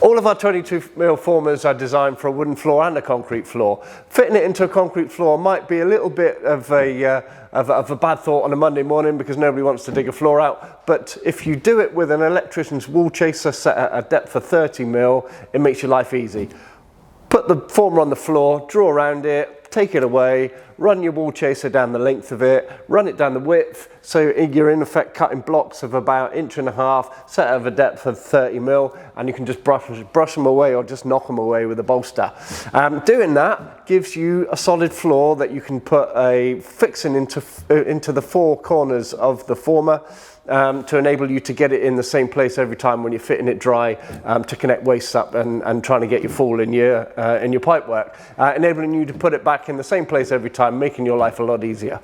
All of our 22mm formers are designed for a wooden floor and a concrete floor. Fitting it into a concrete floor might be a little bit of a bad thought on a Monday morning because nobody wants to dig a floor out. But if you do it with an electrician's wool chaser set at a depth of 30mm, it makes your life easy. Put the former on the floor, draw around it, take it away, run your wool chaser down the length of it, run it down the width, so you're in effect cutting blocks of about 1.5 inches, set at a depth of 30mm, and you can just brush them away or just knock them away with a bolster. Doing that gives you a solid floor that you can put a fixing into the four corners of the former, to enable you to get it in the same place every time when you're fitting it dry, to connect wastes up and trying to get your fall in your pipe work, enabling you to put it back in the same place every time, making your life a lot easier.